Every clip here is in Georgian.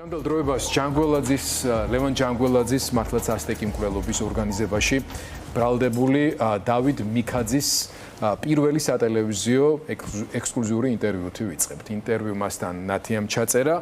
ნამდვილ დროებას ლევან ჯანგველაძის მართლაც ასტეკი მკვლელობის ორგანიზებაში ბრალდებული დავით მიქაძის პირველი სატელევიზიო ექსკლუზიური ინტერვიუთი ვიწყებთ. ინტერვიუ მასთან ნათიამ ჩაწერა.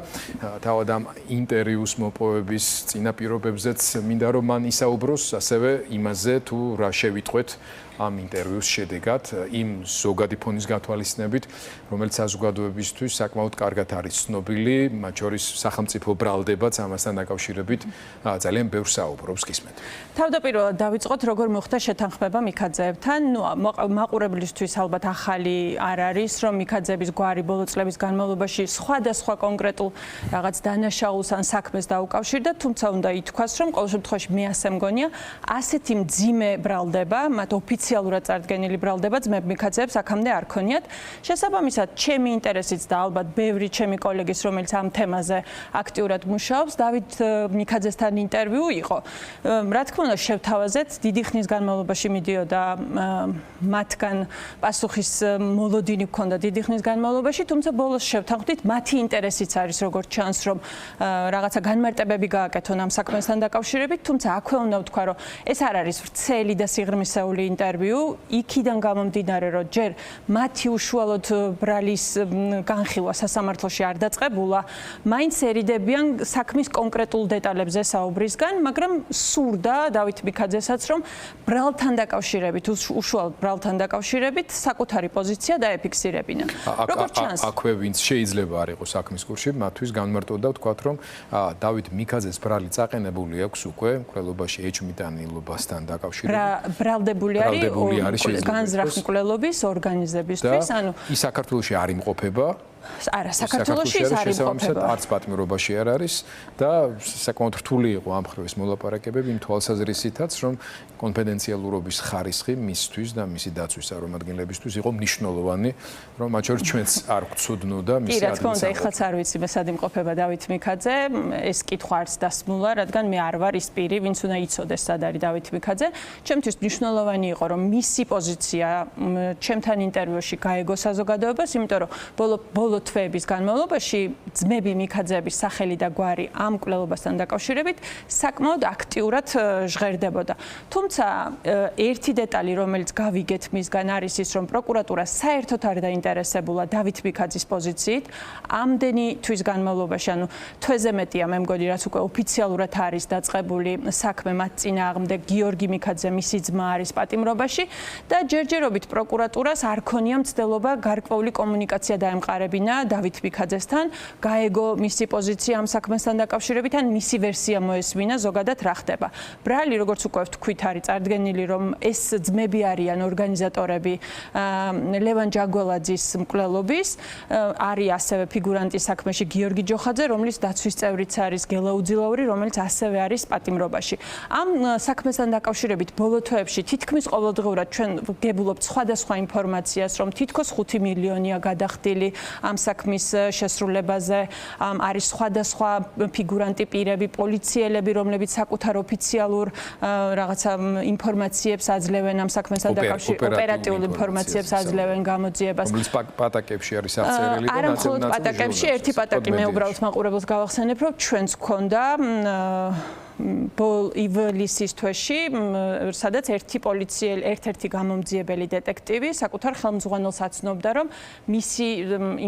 თავად ამ ინტერვიუს მოპოვების წინაპირობებზეც მინდა რომ მან ისაუბროს ასევე იმაზე თუ რა შევიტყვეთ ამ ინტერვიუს შედეგად იმ ზოგადი ფონის გათვალისწინებით, რომელიც საზოგადოებისთვის საკმაოდ კარგად არის ცნობილი, მათ შორის სახელმწიფო ბრალდებაც ამასთან დაკავშირებით ძალიან ბევრს საუბრობს გისმენთ. თავდაპირველად დავიწყოთ როგორ მოხდა შეთანხმება მიქაძეებთან. მაყურებლისთვის ალბათ ახალი არ არის, რომ მიქაძეების გვარი ბოლო წლების განმავლობაში სხვადასხვა კონკრეტულ რაღაც დანაშაულს ან საქმეს დაუკავშირდა, თუმცა უნდა ითქვას, რომ ყოველ შემთხვევაში მე ასე მგონია, ასეთი მძიმე ბრალდება, მათ ოფიციალურად წარდგენილი ბრალდება ძმებ მიქაძეებს აქამდე არ ქონიათ. შესაბამისად, ჩემი ინტერესიც და ალბათ ბევრი ჩემი კოლეგის, რომელიც ამ თემაზე აქტიურად მუშაობს, დავით მიქაძესთან ინტერვიუ იყო. რა თქმა უნდა, შევთავაზეთ, დიდი ხნის განმავლობაში მიდიოდა მათგან პასუხის მოლოდინი გქონდა დიდი ხნის განმავლობაში, თუმცა ბოლოს შევთანხმდით, მათი ინტერესიც არის როგორც ჩანს, რომ რაღაცა განმარტებები გააკეთონ ამ საქმესთან დაკავშირებით, თუმცა აქვე უნდა ვთქვა, რომ ეს არ არის ვრცელი და სიღრმისეული ინტერვიუ, იქიდან გამომდინარე, რომ ჯერ მათი უშუალოდ ბრალის განხილვა სასამართლოში არ დაწყებულა, მაინც ერიდებიან საქმის კონკრეტულ დეტალებზე საუბრისგან, მაგრამ სურდა დავით მიქაძესაც, რომ ბრალთან დაკავშირებით, უშუალოდ ბრალთან დაკავშირებით საკუთარი პოზიცია დაეფიქსირებინა. როგორც ჩანს, აქვე ვინც შეიძლება არ იყოს საქმის კურსში, მათთვის განმარტოდა ვთქვათ, რომ დავით მიქაძეს ბრალი წაყენებული აქვს უკვე მკვლელობაში ეჭვმიტანილობასთან დაკავშირებით. ბრალდებული არის განზრახ მკვლელობის ორგანიზებისთვის, ანუ ის საქართველოში არ იმყოფება. არა, საქართველოში ის არ იმყოფება. არც პატიმრობაში არ არის და საკმაოდ რთული იყო ამ ხრევის მოლაპარაკებები იმ თვალსაზრისითაც, რომ კონფიდენციალურობის ხარისხი მისთვის და მისი დაცვის წარმომადგენლებისთვის იყო მნიშვნელოვანი, რომ მათ შორის ჩვენც არ გვცოდნოდა მისი რა თქმა უნდა, ეხლაც არ ვიცი მე სად იმყოფება დავით მიქაძე, ეს კითხვა არც დასმულა, რადგან მე არ ვარ ის პირი, ვინც უნდა იცოდეს სად არის დავით მიქაძე. ჩემთვის მნიშვნელოვანი იყო, რომ მისი პოზიცია ჩემთან ინტერვიუში გაეგო საზოგადოებას, იმიტომ რომ ბოლო თვეების განმავლობაში ძმები მიქაძეების სახელი და გვარი ამ მკვლელობასთან დაკავშირებით საკმაოდ აქტიურად ჟღერდებოდა. თუმცა ერთი დეტალი, რომელიც გავიგეთ მისგან არის ის, რომ პროკურატურა საერთოდ არ დაინტერესებულა დავით მიქაძის პოზიციით. ამდენი თვის განმავლობაში, ანუ თვეზე მეტია, მე მგონი, რაც უკვე ოფიციალურად არის დაწყებული საქმე მათ წინააღმდეგ, გიორგი მიქაძე, მისი ძმა არის პატიმრობაში და ჯერჯერობით პროკურატურას არ ქონია მცდელობა გარკვეული კომუნიკაცია დაემყარებინა დავით მიქაძესთან, გაეგო მისი პოზიცია ამ საქმესთან დაკავშირებით, ან მისი ვერსია მოესმინა ზოგადად რა ხდება. ბრალი, როგორც უკვე ვთქვით, არის წარდგენილი, რომ ეს ძმები არიან ორგანიზატორები ლევან ჯანგველაძის მკვლელობის, არის ასევე ფიგურანტი საქმეში გიორგი ჯოხაძე, რომლის დაცვის წევრიც არის გელა უძილაური, რომელიც ასევე არის პატიმრობაში. ამ საქმესთან დაკავშირებით ბოლო თვეებში თითქმის ყოველდღიურად ჩვენ გებულობთ სხვადასხვა ინფორმაციას, რომ თითქოს 5 მილიონია გადახდილი ამ საქმის შესრულებაზე, არის სხვადასხვა ფიგურანტი პირები, პოლიციელები, რომლებიც საკუთარ ოფიციალურ რაღაცა ინფორმაციებს აძლევენ ამ საქმესთან დაკავშირებით, ოპერატიულ ინფორმაციებს აძლევენ გამოძიებას. რომლის პატაკებში არის აღწერილი და არა მხოლოდ პატაკებში, ერთი პატაკი მე უბრალოდ მაყურებელს გავახსენებ, რომ ჩვენც გქონდა ივლისის თვეში, სადაც ერთ-ერთი გამომძიებელი დეტექტივი საკუთარ ხელმძღვანელს აცნობდა, რომ მისი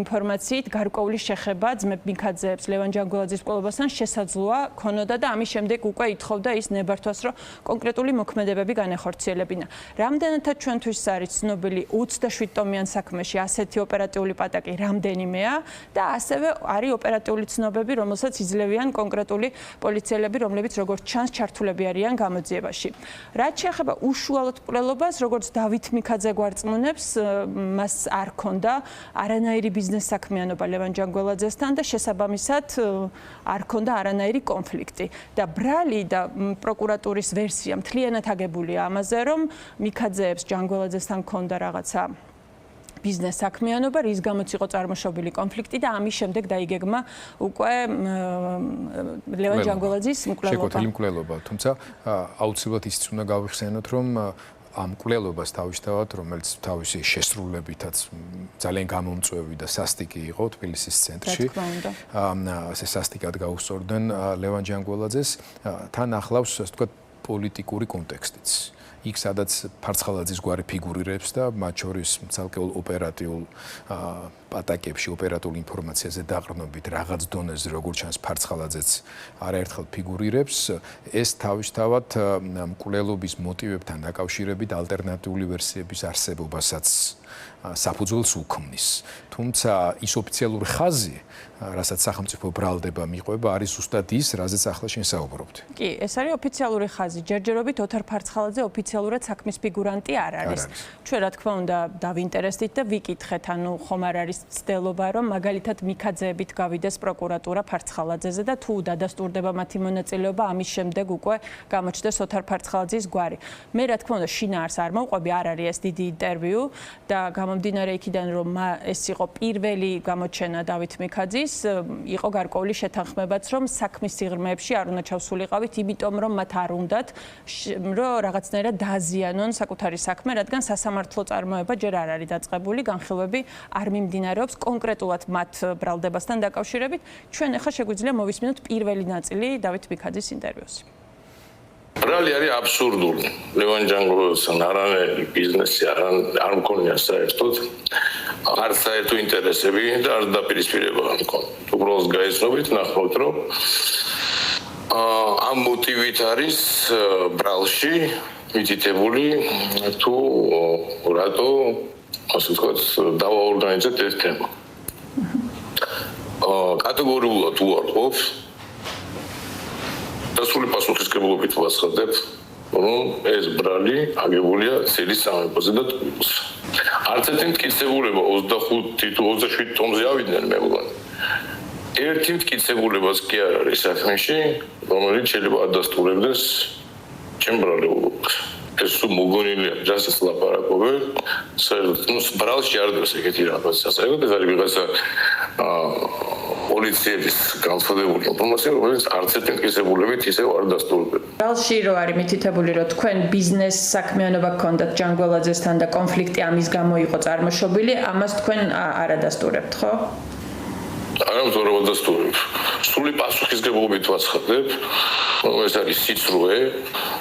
ინფორმაციით გარკვეული შეხება ძმებ მიქაძეებს ლევან ჯანგველაძის მკვლელობასთან შესაძლოა ქონოდა და ამის შემდეგ უკვე ითხოვდა ის ნებართვას, რომ კონკრეტული მოქმედებები განეხორციელებინა. რამდენადაც ჩვენთვის არის ცნობილი 27 ტომიან საქმეში ასეთი ოპერატიული პატაკი რამდენიმეა და ასევე არის ოპერატიული ცნობები, რომელსაც იძლევიან კონკრეტული პოლიციელები, რომლებიც როგორც ჩანს ჩართულები არიან გამოძიებაში. რაც შეეხება უშუალოდ მკვლელობას, როგორც დავით მიქაძე გვარწმუნებს, მას არ ქონდა არანაირი ბიზნეს საქმიანობა ლევან ჯანგველაძესთან და შესაბამისად არ ქონდა არანაირი კონფლიქტი. და ბრალი და პროკურატურის ვერსია მთლიანად აგებულია ამაზე, რომ მიქაძეებს ჯანგველაძესთან ქონდა რაღაცა ბიზნეს საქმიანობა, რის გამოც იყო წარმოშობილი კონფლიქტი და ამის შემდეგ დაიგეგმა უკვე ლევან ჯანგველაძის მკვლელობა. შეკუთვნილი მკვლელობა, თუმცა აუცილებლად ისიც უნდა გავიხსენოთ, რომ ამ კვლელობას თავისთავად, რომელიც თავისი შესრულებითაც ძალიან გამომწვევი და სასტიკი იყო თბილისის ცენტრში. ასე სასტიკად გაუსწორდნენ ლევან ჯანგველაძეს, თან ახლავს, ასე ვთქვათ, პოლიტიკური კონტექსტიც. იქ სადაც ფარცხალაძის გვარი ფიგურირებს და მათ შორის ცალკეულ ოპერატიულ პატაკებში, ოპერატიულ ინფორმაციაზე დაყრდნობით რაღაც დონეზე, როგორც ჩანს, ფარცხალაძეც არაერთხელ ფიგურირებს, ეს თავისთავად მკვლელობის მოტივებთან დაკავშირებით ალტერნატიული ვერსიების არსებობასაც საფუძველს უქმნის. თუმცა ის ოფიციალური ხაზი, რასაც სახელმწიფო ბრალდება მიყვება, არის ზუსტად ის, რაზეც ახლა შენ საუბრობთ. კი, ეს არის ოფიციალური ხაზი. ჯერჯერობით ოთარ ფარცხალაძე ოფიციალურად საქმის ფიგურანტი არ არის. ჩვენ რა თქმა უნდა დავინტერესდით და ვიკითხეთ, ანუ ხომ არ არის ცდელობა, რომ მაგალითად მიქაძეებით გავიდეს პროკურატურა ფარცხალაძეზე და თუ დადასტურდება მათი მონაწილეობა, ამის შემდეგ უკვე გამოჩნდეს ოთარ ფარცხალაძის გვარი. მე რა თქმა უნდა შინაარს არ მოვყვები, არ არის ეს დიდი ინტერვიუ და გამომდინარე იქიდან, რომ ეს იყო პირველი გამოჩენა დავით მიქაძის, იყო გარკვეული შეთანხმებაც, რომ საქმის სიღრმეებში არ უნდა ჩავსულიყავით, იმიტომ რომ მათ არ უნდათ, რომ რაღაცნაირად დააზიანონ საკუთარი საქმე, რადგან სასამართლო წარმოება ჯერ არ არის დაწყებული, განხილვები არ მიმდინარეობს კონკრეტულად მათ ბრალდებასთან დაკავშირებით. ჩვენ ახლა შეგვიძლია მოვისმინოთ პირველი ნაწილი დავით მიქაძის ინტერვიუს. ბრალი არის აბსურდული. ლევან ჯანგველაძესთან არანაირი ბიზნესი არ მქონია საერთოდ. არ საერთო ინტერესები და არ დაპირისპირება არ მქონია. უბრალოდ გაიცნობით, ნახავთ, რომ ამ მოტივით არის ბრალში მითითებული თუ რატო ასე ვთქვათ, დავაორგანიზეთ ეს თემა. კატეგორიულად უარყოფ და სრული პასუხისმგებლობით ვაცხადებ, რომ ეს ბრალი აგებულია ცილის სამეფოზე და ტყუილზე. არც ერთი მტკიცებულება 25 თუ 27 ტომზე ავიდნენ მე მგონი. ერთი მტკიცებულებაც კი არ არის საქმეში, რომელიც შეიძლება ადასტურებდეს ჩემ ბრალეულობას. ეს მოგონილია ჯასის ლაპარაკობე, ну ბრალში არ დევს ეგეთი რაღაც სასაერთოდ ეს არის ვიღაცა პოლიციების განსხვავებული ინფორმაცია, რომელიც არც ერთი მტკიცებულებით ისევ არ დასტურდება. ბრალში რო არის მითითებული, რომ თქვენ ბიზნეს საქმიანობა გქონდათ ჯანგველაძესთან და კონფლიქტი ამის გამო იყო წარმოშობილი, ამას თქვენ არ ადასტურებთ, ხო? არა, ზორო ადასტურებ. სრული პასუხისმგებლობით ვაცხადებ, რომ ეს არის სიცრუე.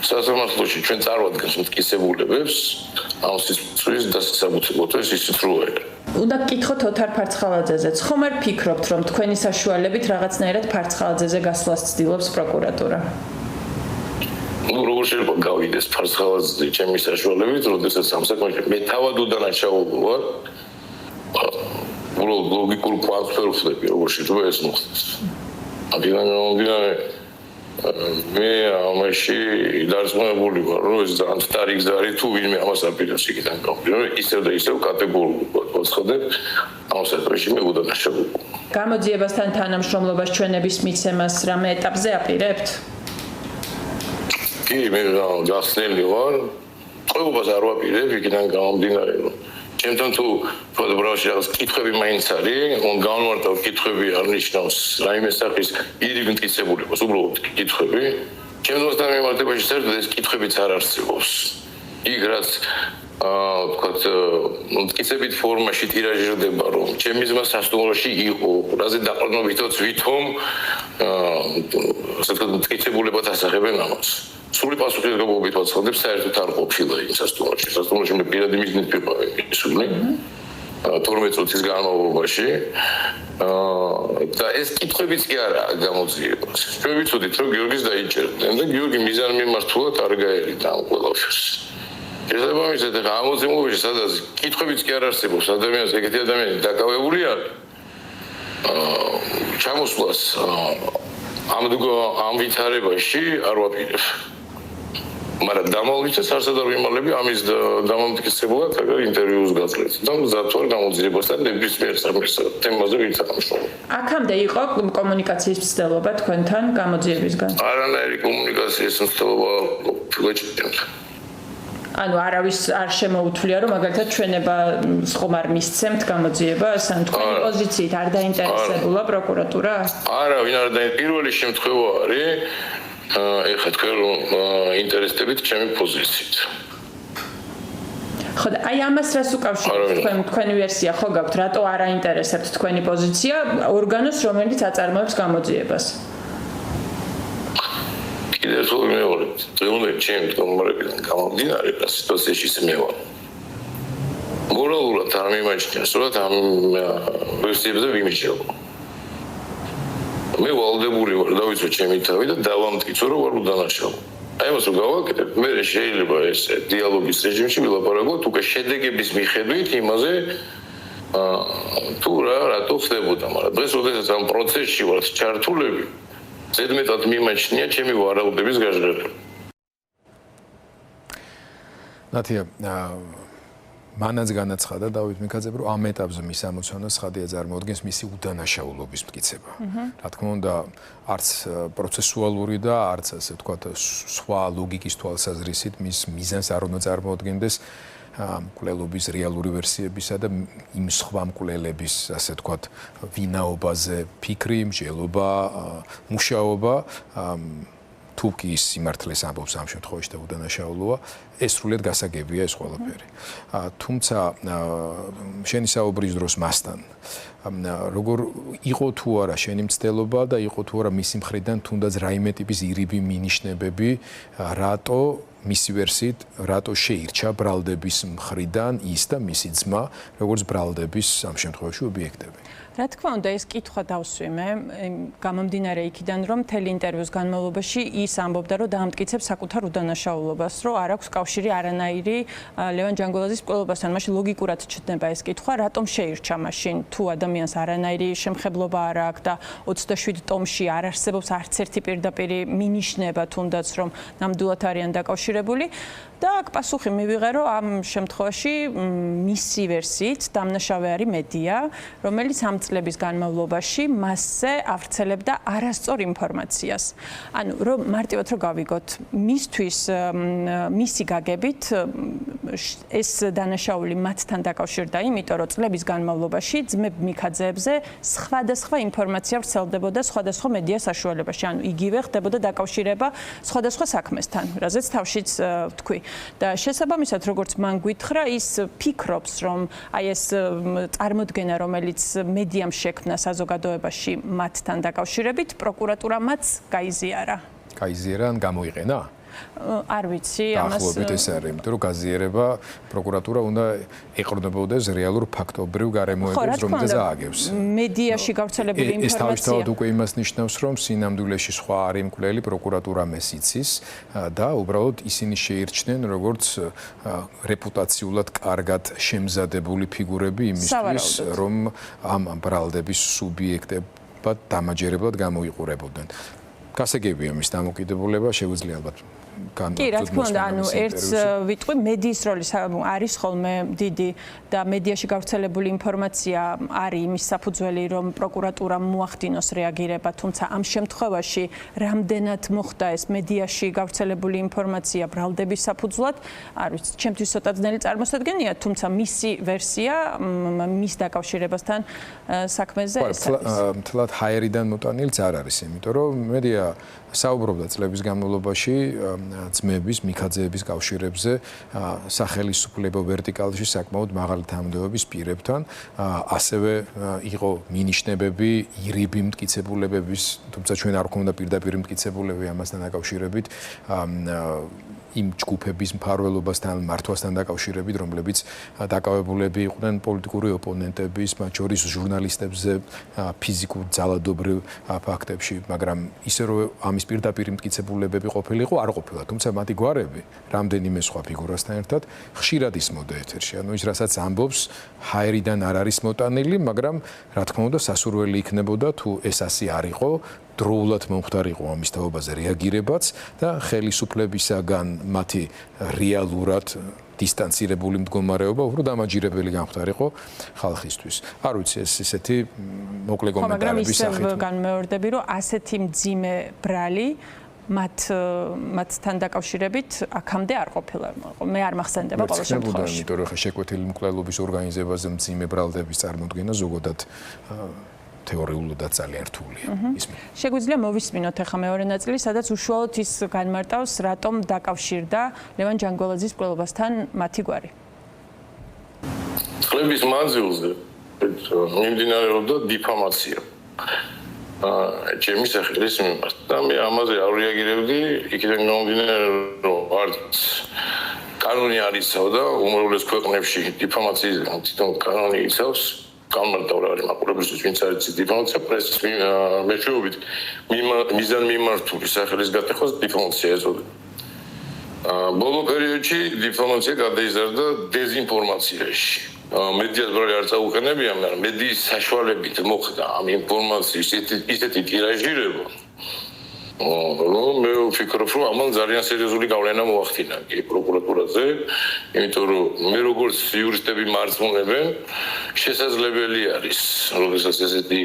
სასამართლოში ჩვენ წარვადგენს მტკიცებულებებს, ამ სიცრუეს დასაბუთებოთ ეს სიცრუე. უნდა გკითხოთ ოთარ ფარცხალაძეზეც. ხომ არ ფიქრობთ, რომ თქვენი საშუალებით რაღაცნაირად ფარცხალაძეზე გასვლას ცდილობს პროკურატურა? ну როგორ შეიძლება გავიდეს ფარცხალაძე ჩემი საშუალებით, როდესაც ამ საქმეში მე თავად უდანაშაულო ვარ. უბრალოდ ლოგიკურ კვანტს ვერ ვხდები, როგორ შეიძლება ეს მოხდეს. ამიტომ მე ამაში დარწმუნებული ვარ, რომ ეს ძალიან სტარი გზა არის, თუ ვინმე ამას აპირებს იქიდან გამომდინარე, ისევ და ისევ კატეგორიულად ვაცხადებ, ამ საქმეში მე უდანაშაულო. გამოძიებასთან თანამშრომლობას ჩვენების მიცემას რამე ეტაპზე აპირებთ? კი, მე გახსნილი ვარ, ყველობას არ ვაპირებ იქიდან გამომდინარე, რომ ჩემთან თუ ბრალში რაღაც კითხვები მაინც არის, რომ განმარტავ კითხვები არ ნიშნავს რაიმე სახის ირი მტკიცებულებას, უბრალოდ კითხვები. ჩემთან მიმართებაში საერთოდ ეს კითხვებიც არ არსებობს. იქ რაც ვთქვათ, მტკიცებით ფორმაში ტირაჟირდება, რომ ჩემი ძმა სასტუმროში იყო, რაზე დაყრდნობითაც ვითომ ასე ვთქვათ, მტკიცებულებად ასახებენ ამას. სრული პასუხისმგებლობით ვაცხადებ, საერთოდ არ ყოფილა იმ სასტუმროში. სასტუმროში მე პირადი მიზნით ვიყავი ისული 12 წუთის განმავლობაში. და ეს კითხვებიც კი არაა გამოძიებას. ჩვენ ვიცოდით, რომ გიორგის დაიჭერდნენ და გიორგი მიზანმიმართულად არ გაერიდა ამ ყველაფერს. შესაბამისად, ამოცემობაში სადაც კითხვებიც კი არ არსებობს, ადამიანს ეგეთი ადამიანი დაკავებული არის. ჩამოსვლას ამ ვითარებაში არ ვაპირებ. მაგრამ დამალვიცეს არსად არ ვიმალები ამის დამამტკიცებულად ინტერვიუს გაწყვეტ და მზად ვარ გამოძიებასთან ნებისმიერ თემაზე ვითამაშრობ. აქამდე იყო კომუნიკაციის მცდელობა თქვენთან გამოძიებისგან? არანაირი კომუნიკაციის მცდელობა ვეჭდებით. ანუ არავის არ შემოუთვლია, რომ მაგალითად ჩვენება ხომ არ მისცემთ გამოძიებას, ან თქვენი პოზიციით არ დაინტერესებულა პროკურატურა? არა, ვინ არ დაინტერესებულა. პირველი შემთხვევა არის ეხლა თქვენ ინტერესდებით ჩემი პოზიციით. ხო და აი ამას რას უკავშირებთ თქვენი ვერსია ხო გაქვთ რატო არ აინტერესებთ თქვენი პოზიცია ორგანოს რომელიც აწარმოებს გამოძიებას კიდევ თუ მეორე დღევანდელი ჩემი მდგომარეობიდან გამომდინარე რა სიტუაციაში ისე მე ვარ მორალურად არ მიმაჩნია სწორად ამ ვერსიებზე ვიმიჯერებ მე ვალდებული ვარ დავიცვა ჩემი თავი და დავამტკიცო რომ ვარ უდანაშაულო აი მას გავაკეთებ მე შეიძლება ეს დიალოგის რეჟიმში ვილაპარაკოთ უკვე შედეგების მიხედვით იმაზე თუ რატო ხდებოდა მაგრამ დღეს როდესაც ამ პროცესში ვართ ჩართულები ზედმეტად მიმაჩნია ჩემი ვარაუდების გაჟღერება ნათია მანაც განაცხადა დავით მიქაძემ რომ ამ ეტაპზე მის ამოცანას ხადია წარმოადგენს მისი უდანაშაულობის მტკიცება. რა თქმა უნდა, არც პროცესუალური და არც ასე ვთქვათ, სხვა ლოგიკის თვალსაზრისით მის მიზანს არ უნდა წარმოადგენდეს მკვლელობის რეალური ვერსიებისა და იმ სხვა მკვლელების, ასე ვთქვათ, ვინაობაზე ფიქრი, მსჯელობა, მუშაობა თუ კი ის სიმართლეს ამბობს ამ შემთხვევაში და უდანაშაულოა, ეს სრულიად გასაგებია ეს ყველაფერი. თუმცა შენი საუბრის დროს მასთან როგორ იყო თუ არა შენი მცდელობა და იყო თუ არა მისი მხრიდან თუნდაც რაიმე ტიპის ირიბი მინიშნებები, რატო მისი ვერსიით, რატო შეირჩა ბრალდების მხრიდან ის და მისი ძმა, როგორც ბრალდების ამ შემთხვევაში ობიექტები. რა თქმა უნდა, ეს კითხვა დავსვიმე, გამომდინარე იქიდან, რომ მთელი ინტერვიუს განმავლობაში ის ამბობდა, რომ დაამტკიცებს საკუთარ უდანაშაულობას, რომ არ აქვს კავშირი არანაირი ლევან ჯანგულაძის მკვლელობასთან. მაშინ ლოგიკურად ჩნდება ეს კითხვა, რატომ შეირჩა მაშინ, თუ ადამიანს არანაირი შემხებლობა არ აქვს და 27 ტომში არ არსებობს არც ერთი პირდაპირი მინიშნება, თუნდაც რომ ნამდვილად არიან დაკავშირებული. და აქ პასუხი მივიღე, რომ ამ შემთხვევაში მისი ვერსიით დამნაშავე არის მედია, რომელიც ამ წლების განმავლობაში მასზე ავრცელებდა არასწორ ინფორმაციას. ანუ რომ მარტივად რომ გავიგოთ, მისთვის მისი გაგებით ეს დანაშაული მათთან დაკავშირდა, იმიტომ რომ წლების განმავლობაში ძმებ მიქაძეებზე სხვადასხვა ინფორმაცია ვრცელდებოდა სხვადასხვა მედია საშუალებაში. ანუ იგივე ხდებოდა დაკავშირება სხვადასხვა საქმესთან, რაზეც თავშიც ვთქვი. და შესაბამისად, როგორც მან გითხრა, ის ფიქრობს, რომ აი ეს წარმოდგენა, რომელიც მედიამ შექმნა საზოგადოებაში მათთან დაკავშირებით, პროკურატურამაც გაიზიარა. გაიზიარა ან გამოიყენა? არ ვიცი, ამას ახლობით ეს არის, იმიტომ რომ გაზიერება პროკურატურა უნდა ეყრდნობოდეს რეალურ ფაქტობრივ გარემოებებს, რომელზეც ააგებს. მედიაში გავრცელებული ინფორმაცია. ეს თავისთავად უკვე იმას ნიშნავს, რომ სინამდვილეში სხვა არის მკვლელი პროკურატურამ ეს იცის და უბრალოდ ისინი შეირჩნენ როგორც რეპუტაციულად კარგად შემზადებული ფიგურები იმისთვის, რომ ამ ბრალდების სუბიექტებად დამაჯერებლად გამოიყურებოდნენ. გასაგებია მის დამოკიდებულება, შეგვიძლია ალბათ კი, რა თქმა უნდა, ანუ ერთს ვიტყვი, მედიის როლი არის ხოლმე დიდი და მედიაში გავრცელებული ინფორმაცია არის იმის საფუძველი, რომ პროკურატურამ მოახდინოს რეაგირება, თუმცა ამ შემთხვევაში რამდენად მოხდა ეს მედიაში გავრცელებული ინფორმაცია ბრალდების საფუძვლად, არ ვიცი, ჩემთვის ცოტა ძნელი წარმოსადგენია, თუმცა მისი ვერსია მის დაკავშირებასთან საქმეზე ეს არის. მთლად ჰაერიდან მოტანილიც არ არის, იმიტომ რომ მედია საუბრობდა წლების განმავლობაში ძმების, მიქაძეების კავშირებზე სახელისუფლებო ვერტიკალში საკმაოდ მაღალი თანამდებობის პირებთან, ასევე იყო მინიშნებები ირიბი მტკიცებულებების, თუმცა ჩვენ არ გვქონდა პირდაპირ მტკიცებულები ამასთან დაკავშირებით, იმ ჯგუფების მფარველობასთან, მართვასთან დაკავშირებით, რომლებიც დაკავებულები იყვნენ პოლიტიკური ოპონენტების, მათ შორის ჟურნალისტებზე, ფიზიკურ ძალადობრივ ფაქტებში, მაგრამ ისე რომ ამის პირდაპირ მტკიცებულებები ყოფილიყო, არ ყოფილა, თუმცა მათი გვარები, რამდენიმე სხვა ფიგურასთან ერთად, ხშირად ისმოდა ეთერში. ანუ ის რასაც ამბობს, ჰაერიდან არ არის მოტანილი, მაგრამ რა თქმა უნდა, სასურველი იქნებოდა თუ ეს ასე არ იყო, დროულად მომხდარიყო ამის თაობაზე რეაგირებაც და ხელისუფლებისაგან მათი რეალურად დისტანცირებული მდგომარეობა უფრო დამაჯირებელი გამხდარიყო ხალხისთვის. არ ვიცი, ეს ისეთი მოკლე კომენტარების სახით. მაგრამ ისევ განმეორდები, რომ ასეთი მძიმე ბრალი მათთან დაკავშირებით აქამდე არ ყოფილა. მე არ მახსენდება ყოველ შემთხვევაში. იმიტომ რომ შეკვეთილი მკვლელობის ორგანიზებაზე მძიმე ბრალდების წარმოქმნა ზოგადად თეორიულადაც ძალიან რთულია. შეგვიძლია მოვისმინოთ ახლა მეორე ნაწილი, სადაც უშუალოდ ის განმარტავს, რატომ დაკავშირდა ლევან ჯანგულაძის მკვლელობასთან მათი გვარი. წლების მანძილზე მიმდინარეობდა დიფამაცია. ჩემი სახელის მიმართ და მე ამაზე არ რეაგირებდი, იქიდან გამომდინარე რომ არც კანონი არ იცავდა უმრავლეს ქვეყნებში დიფამაციის თვითონ კანონი იცავს. გამარტავ რა არის მაყურებლისთვის ვინც არის დიფამაცია პრესის მეშვეობით მიზანმიმართული სახელის გატეხვას დიფამაცია ეწოდება. ბოლო პერიოდში დიფამაცია გადაიზარდა დეზინფორმაციაში. მედიას ბრალი არ წაუყენებია, მაგრამ მედიის საშუალებით მოხდა ამ ინფორმაციის ისეთი ტირაჟირება, რომ მე ვფიქრობ, რომ ამან ძალიან სერიოზული გავლენა მოახდინა კი პროკურატურაზე, იმიტომ რომ მე როგორც იურისტები მარწმუნებენ, შესაძლებელი არის, როდესაც ესეთი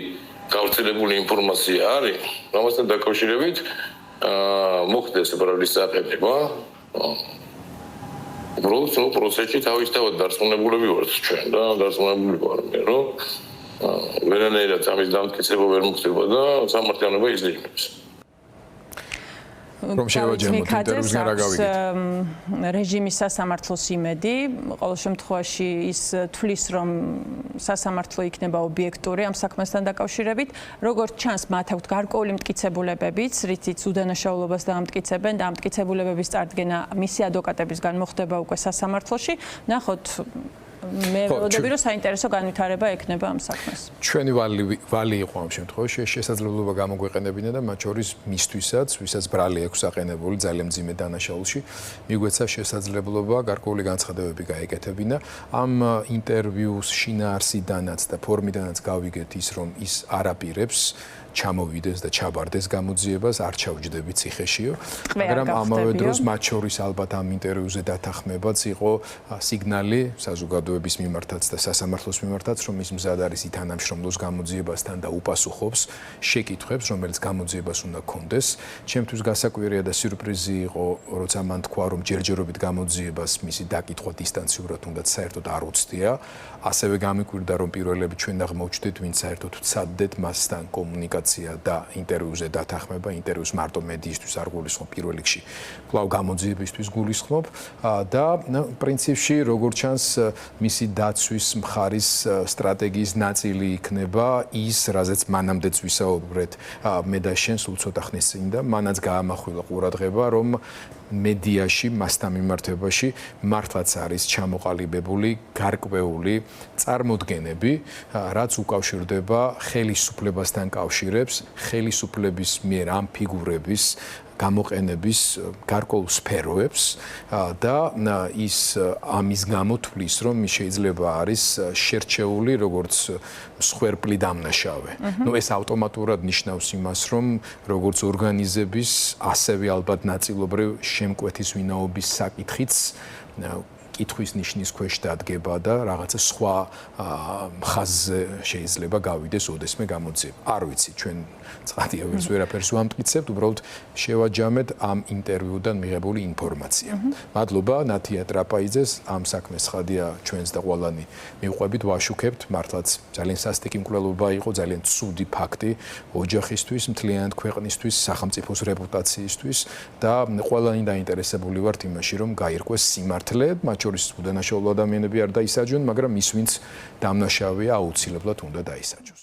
გავრცელებული ინფორმაცია არის, ამასთან დაკავშირებით მოხდეს ბრალის საყენება. უბრალოდ პროცესში თავისთავად დარწმუნებულები ვართ ჩვენ და დარწმუნებული ვარ მე, რომ ვერანაირად ამის დამტკიცება ვერ მოხდება და სამართლიანობა იძლეებს. რომ შევაჯამოთ ინტერვიუსგან რა გავიგეთ. რეჟიმის სასამართლოს იმედი, ყოველ შემთხვევაში ის თვლის, რომ სასამართლო იქნება ობიექტური ამ საქმესთან დაკავშირებით, როგორც ჩანს, მათ აქვთ გარკვეული მტკიცებულებებიც, რითიც უდანაშაულობას დაამტკიცებენ და ამ მტკიცებულებების წარდგენა მისი ადვოკატებისგან მოხდება უკვე სასამართლოში. ნახოთ მე ველოდები რომ საინტერესო განვითარება ექნება ამ საქმეს. ჩვენი ვალი იყო ამ შემთხვევაში შესაძლებლობა გამოგვეყენებინა და მათ შორის მისთვისაც, ვისაც ბრალი აქვს აყენებული ძალიან მძიმე დანაშაულში, მიგვეცა შესაძლებლობა გარკვეული განცხადებები გაეკეთებინა. ამ ინტერვიუს შინაარსიდანაც და ფორმიდანაც გავიგეთ ის, რომ ის არ აპირებს ჩამოვიდეს და ჩაბარდეს გამოძიებას, არ ჩავჯდები ციხეშიო, მაგრამ ამავე დროს მათ შორის ალბათ ამ ინტერვიუზე დათანხმებაც იყო სიგნალი საზოგადოების მიმართაც და სასამართლოს მიმართაც, რომ ის მზად არის ითანამშრომლოს გამოძიებასთან და უპასუხობს შეკითხვებს, რომელიც გამოძიებას უნდა ჰქონდეს. ჩემთვის გასაკვირია და სიურპრიზი იყო, როცა მან თქვა, რომ ჯერჯერობით გამოძიებას მისი დაკითხვა დისტანციურად თუნდაც საერთოდ არ უცდია. ასევე გამიკვირდა, რომ პირველები ჩვენ აღმოჩნდით, ვინც საერთოდ ვცადდეთ მასთან კომუნიკაცია და ინტერვიუზე დათანხმება, ინტერვიუს მარტო მედიისთვის არ გულისხმობ პირველ რიგში. კვლავ გამოძიებისთვის გულისხმობ და პრინციპში როგორც ჩანს, მისი დაცვის მხარის სტრატეგიის ნაწილი იქნება ის, რაზეც მანამდეც ვისაუბრეთ მე და შენ სულ ცოტა ხნის წინ და მანაც გაამახვილა ყურადღება, რომ მედიაში, მასთან მიმართებაში მართლაც არის ჩამოყალიბებული გარკვეული წარმოდგენები, რაც უკავშირდება ხელისუფლებასთან კავშირებს, ხელისუფლების მიერ ამ ფიგურების გამოყენების გარკვეულ სფეროებს და ის ამის გამო თვლის, რომ შეიძლება არის შერჩეული როგორც მსხვერპლი დამნაშავე. ეს ავტომატურად ნიშნავს იმას, რომ როგორც ორგანიზების, ასევე ალბათ ნაწილობრივ შემკვეთის ვინაობის საკითხიც კითხვის ნიშნის ქვეშ დადგება და რაღაცა სხვა ხაზზე შეიძლება გავიდეს ოდესმე გამოძიება. არ ვიცი, ჩვენ ცხადია ვერც ვერაფერს ვამტკიცებთ, უბრალოდ შევაჯამეთ ამ ინტერვიუდან მიღებული ინფორმაცია. მადლობა ნათია ტრაპაიძეს, ამ საქმეს ცხადია ჩვენს და ყველანი მივყვებით, ვაშუქებთ, მართლაც ძალიან სასტიკი მკვლელობა იყო, ძალიან ცუდი ფაქტი ოჯახისთვის, მთლიანად ქვეყნისთვის, სახელმწიფოს რეპუტაციისთვის და ყველანი დაინტერესებული ვართ იმაში, რომ გაირკვეს სიმართლე, მათ შორის უდანაშაულო ადამიანები არ დაისაჯონ, მაგრამ ის ვინც დამნაშავეა, აუცილებლად უნდა დაისაჯოს.